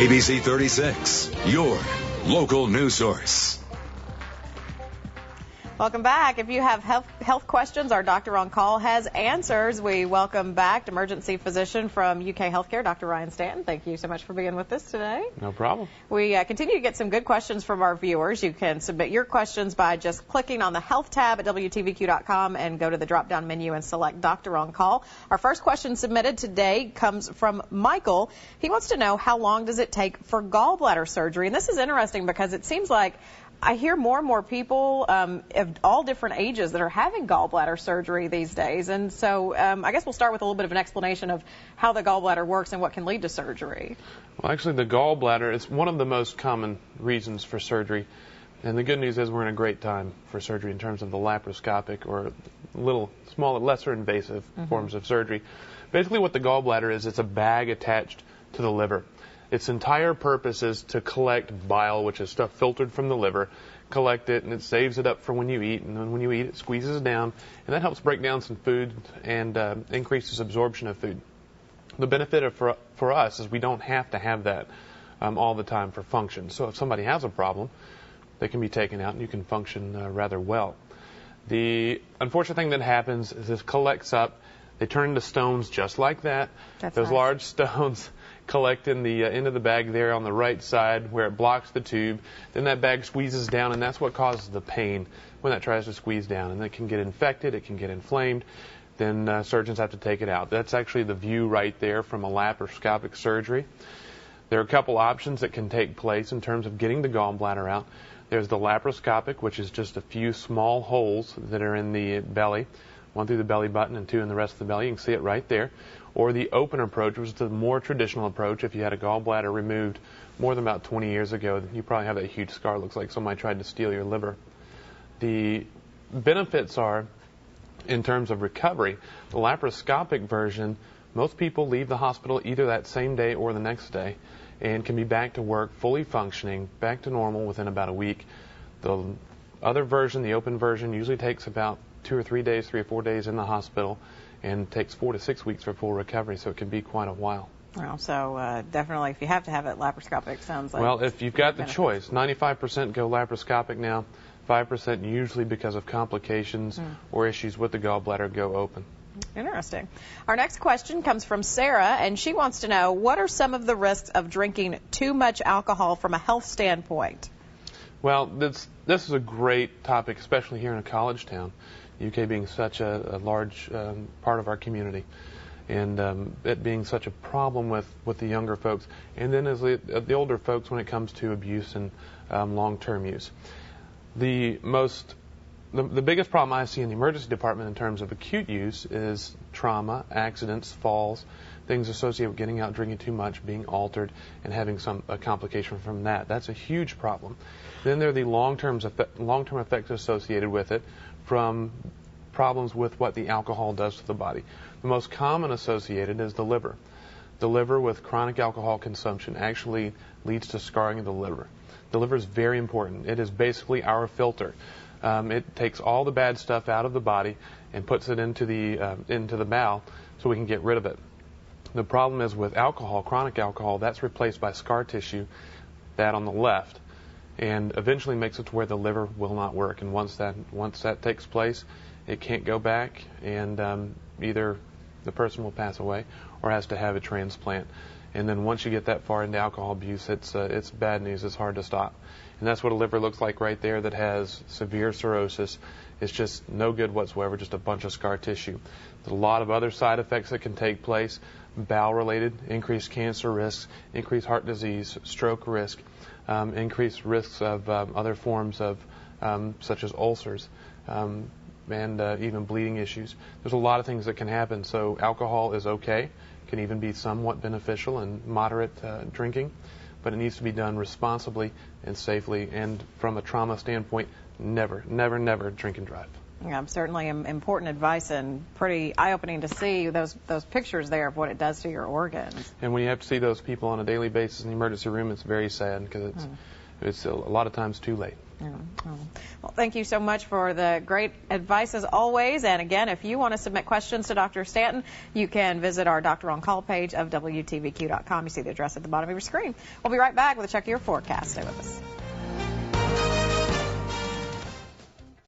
ABC 36, your local news source. Welcome back. If you have health questions, our doctor on call has answers. We welcome back emergency physician from UK Healthcare, Dr. Ryan Stanton. Thank you so much for being with us today. No problem. We continue to get some good questions from our viewers. You can submit your questions by just clicking on the health tab at WTVQ.com and go to the drop-down menu and select Doctor on Call. Our first question submitted today comes from Michael. He wants to know, how long does it take for gallbladder surgery? And this is interesting because it seems like I hear more and more people of all different ages that are having gallbladder surgery these days. And so I guess we'll start with a little bit of an explanation of how the gallbladder works and what can lead to surgery. Well, actually, the gallbladder is one of the most common reasons for surgery. And the good news is we're in a great time for surgery in terms of the laparoscopic or little, smaller, lesser invasive forms of surgery. Basically, what the gallbladder is, it's a bag attached to the liver. Its entire purpose is to collect bile, which is stuff filtered from the liver, collect it, and it saves it up for when you eat. And then when you eat, it squeezes down, and that helps break down some food and increases absorption of food. The benefit for us is we don't have to have that all the time for function. So if somebody has a problem, they can be taken out, and you can function rather well. The unfortunate thing that happens is this collects up. They turn into stones just like that. Those nice. Large stones collect in the end of the bag there on the right side where it blocks the tube. Then that bag squeezes down, and that's what causes the pain when that tries to squeeze down. And it can get infected, it can get inflamed. Then surgeons have to take it out. That's actually the view right there from a laparoscopic surgery. There are a couple options that can take place in terms of getting the gallbladder out. There's the laparoscopic, which is just a few small holes that are in the belly, one through the belly button and two in the rest of the belly. You can see it right there. Or the open approach, which is the more traditional approach. If you had a gallbladder removed more than about 20 years ago, you probably have that huge scar. Looks like somebody tried to steal your liver. The benefits are, in terms of recovery, the laparoscopic version, most people leave the hospital either that same day or the next day and can be back to work, fully functioning, back to normal within about a week. The other version, the open version, usually takes about 2 or 3 days, 3 or 4 days in the hospital, and takes 4 to 6 weeks for full recovery, so it can be quite a while. Well, so definitely, if you have to have it laparoscopic, sounds like. Well, if you've got the choice, 95% go laparoscopic now, 5% usually because of complications or issues with the gallbladder go open. Interesting. Our next question comes from Sarah, and she wants to know, what are some of the risks of drinking too much alcohol from a health standpoint? Well, this is a great topic, especially here in a college town, UK being such a large part of our community, and it being such a problem with the younger folks, and then as the older folks when it comes to abuse and long-term use. The biggest problem I see in the emergency department in terms of acute use is trauma, accidents, falls, things associated with getting out, drinking too much, being altered, and having a complication from that. That's a huge problem. Then there are the long-term effects associated with it from problems with what the alcohol does to the body. The most common associated is the liver. The liver with chronic alcohol consumption actually leads to scarring of the liver. The liver is very important. It is basically our filter. It takes all the bad stuff out of the body and puts it into the bowel so we can get rid of it. The problem is with alcohol, chronic alcohol, that's replaced by scar tissue, that on the left, and eventually makes it to where the liver will not work. And once that takes place, it can't go back, and either the person will pass away or has to have a transplant. And then once you get that far into alcohol abuse, it's bad news. It's hard to stop. And that's what a liver looks like right there that has severe cirrhosis. It's just no good whatsoever, just a bunch of scar tissue. There's a lot of other side effects that can take place, bowel-related, increased cancer risks, increased heart disease, stroke risk, increased risks of other forms of such as ulcers, and even bleeding issues. There's a lot of things that can happen. So alcohol is okay, can even be somewhat beneficial in moderate drinking, but it needs to be done responsibly and safely. And from a trauma standpoint, never, never, never drink and drive. Yeah, certainly important advice, and pretty eye-opening to see those pictures there of what it does to your organs. And when you have to see those people on a daily basis in the emergency room, it's very sad because it's it's a lot of times too late. Well, thank you so much for the great advice as always. And again, if you want to submit questions to Dr. Stanton, you can visit our Doctor on Call page of WTVQ.com. You see the address at the bottom of your screen. We'll be right back with a check of your forecast. Stay with us.